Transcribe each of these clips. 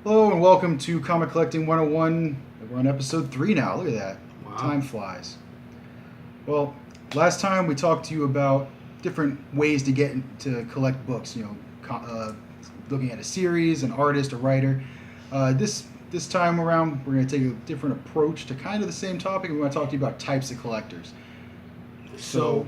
Hello and welcome to Comic Collecting 101. We're on episode 3 now. Look at that. Wow. Time flies. Well, last time we talked to you about different ways to get to collect books. Looking at a series, an artist, a writer. This time around, we're going to take a different approach to kind of the same topic. We want to talk to you about types of collectors. So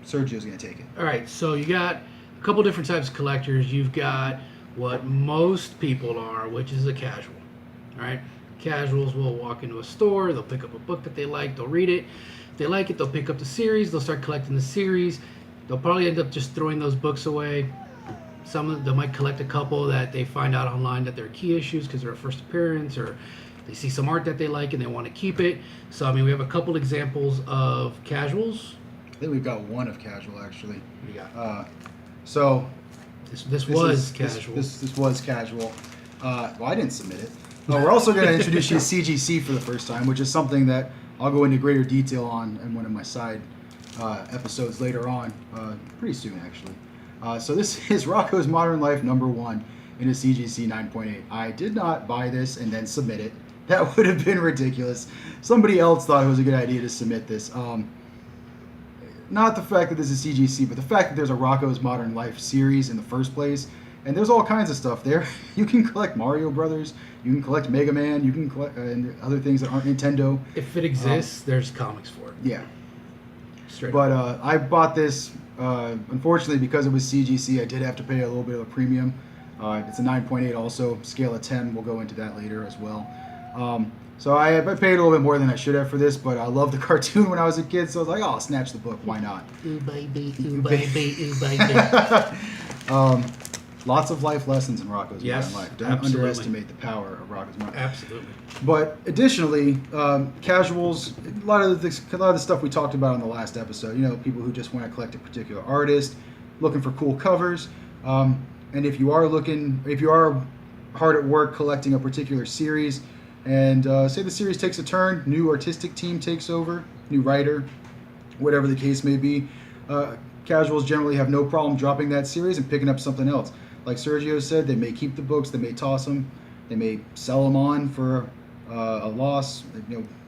Sergio's going to take it. All right, so you got a couple different types of collectors. You've got what most people are, which is a casual. All right, casuals will walk into a store, they'll pick up a book that they like, they'll read it. If they like it, they'll pick up the series, they'll start collecting the series. They'll probably end up just throwing those books away. They might collect a couple that they find out online that they're key issues because they're a first appearance, or they see some art that they like and they want to keep it. So, I mean, we have a couple examples of casuals. I think we've got one of casual, actually. Yeah. This was casual. This was casual. Well, I didn't submit it. We're also going to introduce you to CGC for the first time, which is something that I'll go into greater detail on in one of my side episodes later on, pretty soon actually. So this is Rocco's Modern Life #1 in a CGC 9.8. I did not buy this and then submit it. That would have been ridiculous. Somebody else thought it was a good idea to submit this. Not the fact that this is CGC, but the fact that there's a Rocco's Modern Life series in the first place. And there's all kinds of stuff there. You can collect Mario Brothers, you can collect Mega Man, you can collect and other things that aren't Nintendo. If it exists, there's comics for it. Yeah. Straight But up. I bought this, unfortunately, because it was CGC, I did have to pay a little bit of a premium. It's a 9.8 also, scale of 10. We'll go into that later as well. So I paid a little bit more than I should have for this, but I loved the cartoon when I was a kid, so I was like, oh, I'll snatch the book. Why not? Ooh, baby, ooh, baby, ooh, baby. Lots of life lessons in Rocco's Yes, Modern Life. Don't absolutely. underestimate the power of Rocco's Modern Life. Absolutely. But additionally, casuals, a lot of the stuff we talked about in the last episode, people who just want to collect a particular artist, looking for cool covers. And if you are hard at work collecting a particular series, and say the series takes a turn, new artistic team takes over, new writer, whatever the case may be, casuals generally have no problem dropping that series and picking up something else. Like Sergio said, they may keep the books, they may toss them, they may sell them on for a loss,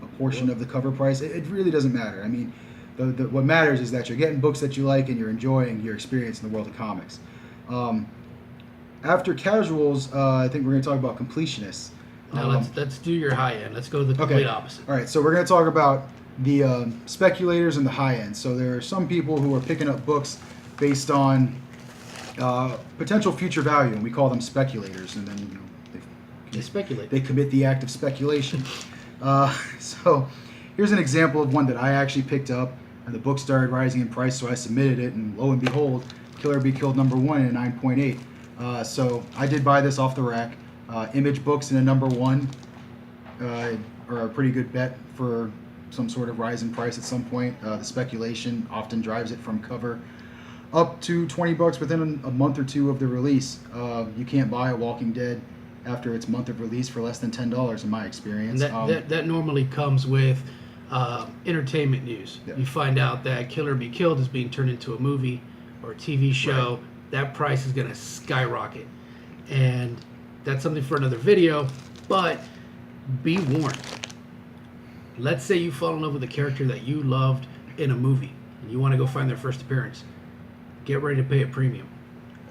a portion of the cover price. It really doesn't matter. I mean, what matters is that you're getting books that you like and you're enjoying your experience in the world of comics. After casuals, I think we're going to talk about completionists. Now let's do your high end. Let's go to the complete opposite. All right, so we're going to talk about the speculators and the high end. So there are some people who are picking up books based on potential future value, and we call them speculators. And then They speculate. They commit the act of speculation. So here's an example of one that I actually picked up, and the book started rising in price, so I submitted it, and lo and behold, Killer Be Killed #1 in a 9.8. So I did buy this off the rack. Image Books in a #1 are a pretty good bet for some sort of rise in price at some point. The speculation often drives it from cover up to $20 within a month or two of the release. You can't buy a Walking Dead after its month of release for less than $10 in my experience. That normally comes with entertainment news. Yeah. You find out that Killer Be Killed is being turned into a movie or a TV show. Right. That price is going to skyrocket. And that's something for another video, but be warned. Let's say you fall in love with a character that you loved in a movie and you want to go find their first appearance. Get ready to pay a premium.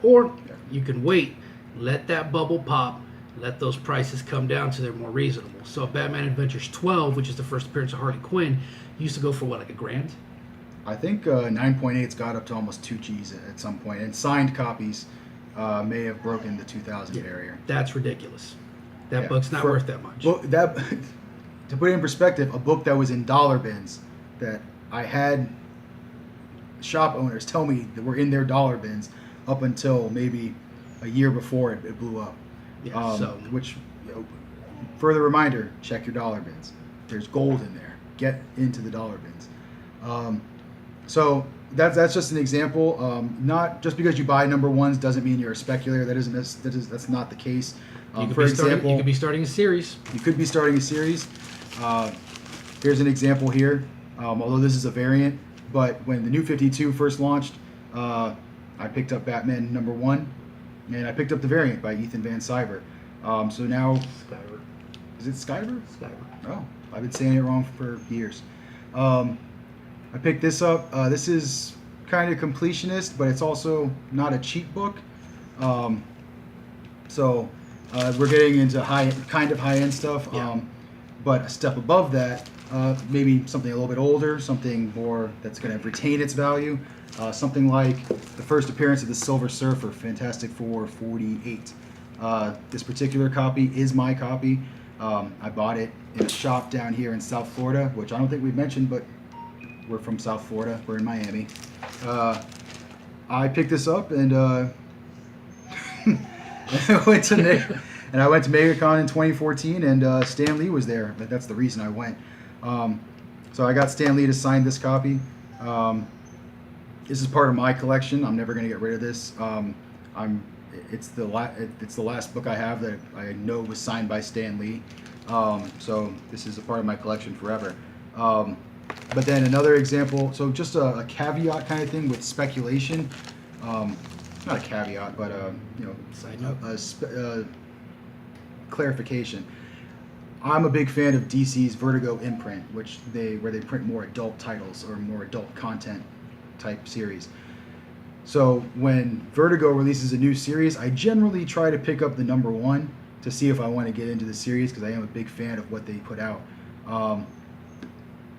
Or you can wait, let that bubble pop, let those prices come down to they're more reasonable. So Batman Adventures 12, which is the first appearance of Harley Quinn, used to go for what, like $1,000? I think 9.8's got up to almost 2 G's at some point, and signed copies may have broken the 2,000 barrier. That's ridiculous. That book's not worth that much. To put it in perspective, a book that was in dollar bins that I had shop owners tell me that were in their dollar bins up until maybe a year before it blew up. Yeah, Which, further reminder, check your dollar bins. There's gold in there. Get into the dollar bins. So that's just an example. Not just because you buy #1s doesn't mean you're a speculator. That's not the case. For example, you could be starting a series. You could be starting a series. Here's an example here. Although this is a variant, but when the New 52 first launched, I picked up Batman #1, and I picked up the variant by Ethan Van Sciver. So now, Skyver. is it Skyver? Skyver. Oh, I've been saying it wrong for years. I picked this up. This is kind of completionist, but it's also not a cheap book. So we're getting into high-end stuff. Yeah. But a step above that, maybe something a little bit older, something more that's going to retain its value. Something like the first appearance of the Silver Surfer, Fantastic Four 48. This particular copy is my copy. I bought it in a shop down here in South Florida, which I don't think we've mentioned, but we're from South Florida. We're in Miami. I picked this up and I went to MegaCon in 2014, and Stan Lee was there. That's the reason I went. So I got Stan Lee to sign this copy. This is part of my collection. I'm never going to get rid of this. It's the last book I have that I know was signed by Stan Lee. So this is a part of my collection forever. But then another example, so just a caveat kind of thing with speculation. Not a caveat, but Side note. Clarification. I'm a big fan of DC's Vertigo imprint, where they print more adult titles or more adult content type series. So when Vertigo releases a new series, I generally try to pick up the number one to see if I want to get into the series, because I am a big fan of what they put out.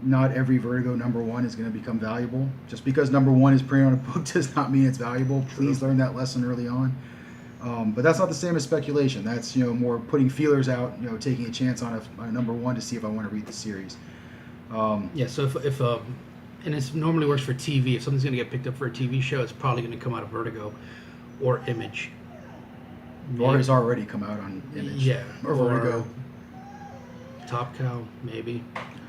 Not every Vertigo number one is going to become valuable. Just because number one is printed on a book does not mean it's valuable. Please learn that lesson early on. But that's not the same as speculation. That's more putting feelers out, taking a chance on a number one to see if I want to read the series. Yeah, so if and it normally works for TV. If something's going to get picked up for a TV show, it's probably going to come out of Vertigo or Image. Or has already come out on Image. Yeah. Or Vertigo. Top Cow, maybe.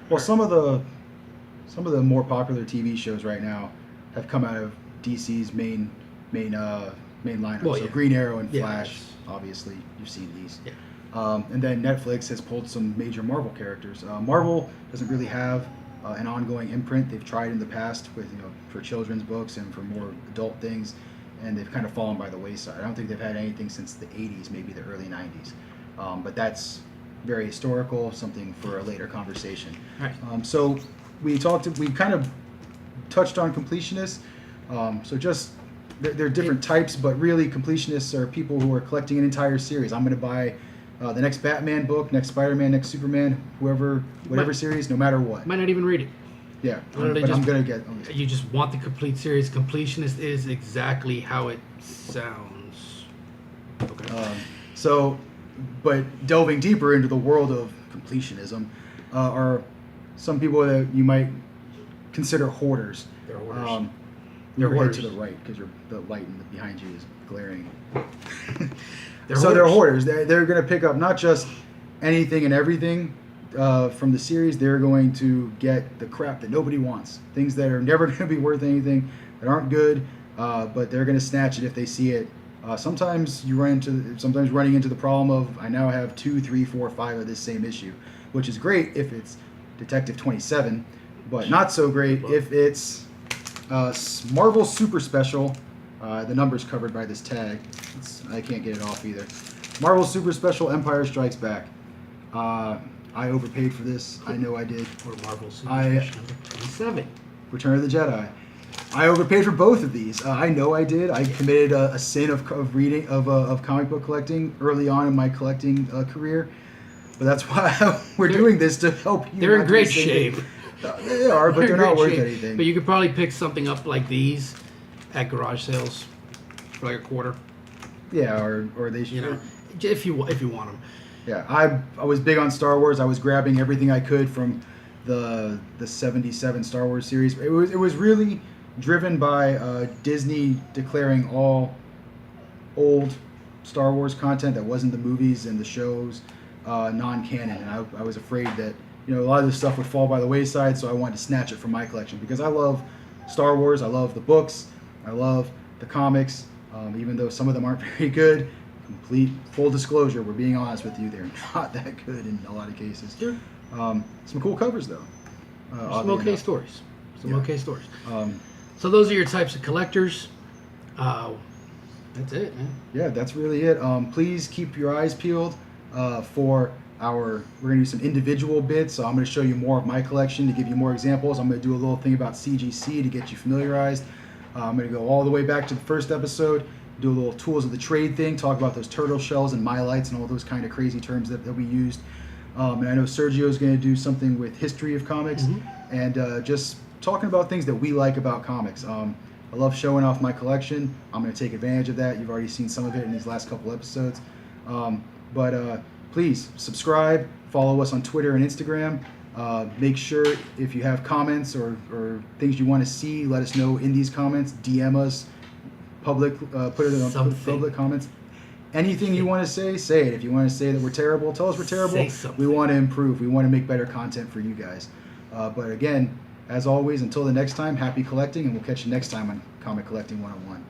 Well, some of the more popular TV shows right now have come out of DC's main lineup. Well, so yeah. Green Arrow and Yeah, Flash, yes. obviously, you've seen these. Yeah. And then Netflix has pulled some major Marvel characters. Marvel doesn't really have an ongoing imprint. They've tried in the past with for children's books and for more adult things, and they've kind of fallen by the wayside. I don't think they've had anything since the 80s, maybe the early 90s. But that's very historical, something for a later conversation. Right. So we kind of touched on completionists. So just they're different types, but really completionists are people who are collecting an entire series. I'm going to buy the next Batman book, next Spider-Man, next Superman, whatever series, no matter what. Might not even read it. Yeah, Literally but I'm just- going to get. You just want the complete series. Completionist is exactly how it sounds. Okay. But delving deeper into the world of completionism are some people that you might consider hoarders. They're hoarders. Your head hoarders. to the right, because the light behind you is glaring. They're hoarders. They're going to pick up not just anything and everything from the series. They're going to get the crap that nobody wants, things that are never going to be worth anything, that aren't good, but they're going to snatch it if they see it. Sometimes running into the problem of I now have 2, 3, 4, 5 of this same issue, which is great if it's Detective 27, but not so great if it's Marvel Super Special. The number's covered by this tag. I can't get it off either. Marvel Super Special Empire Strikes Back. I overpaid for this. I know I did. Or Marvel Super Special number 27. Return of the Jedi. I overpaid for both of these. I know I did. I committed a sin of comic book collecting early on in my collecting career. But that's why we're doing this, to help you. They're in not do great the same shape. thing. They are, but they're in not great worth shape. anything. But you could probably pick something up like these at garage sales for like a quarter. Yeah, or they should. If you want them. Yeah, I was big on Star Wars. I was grabbing everything I could from the 77 Star Wars series. It was really driven by Disney declaring all old Star Wars content that wasn't the movies and the shows non-canon, and I was afraid that a lot of this stuff would fall by the wayside, so I wanted to snatch it from my collection because I love Star Wars. I love the books. I love the comics, even though some of them aren't very good. Full disclosure, we're being honest with you, they're not that good in a lot of cases. Sure. Some cool covers though. Some okay stories. Okay stories. Um, So those are your types of collectors. That's it, man. Yeah, that's really it. Please keep your eyes peeled for we're going to do some individual bits. So I'm going to show you more of my collection to give you more examples. I'm going to do a little thing about CGC to get you familiarized. I'm going to go all the way back to the first episode, do a little tools of the trade thing, talk about those turtle shells and mylights and all those kind of crazy terms that we used. And I know Sergio is going to do something with history of comics and just talking about things that we like about comics. I love showing off my collection. I'm going to take advantage of that. You've already seen some of it in these last couple episodes. But please subscribe, follow us on Twitter and Instagram. Make sure if you have comments or things you want to see, let us know in these comments. DM us, put it in public comments. Anything you want to say it. If you want to say that we're terrible, tell us we're terrible. Say something. We want to improve. We want to make better content for you guys. But again, as always, until the next time, happy collecting, and we'll catch you next time on Comic Collecting 101.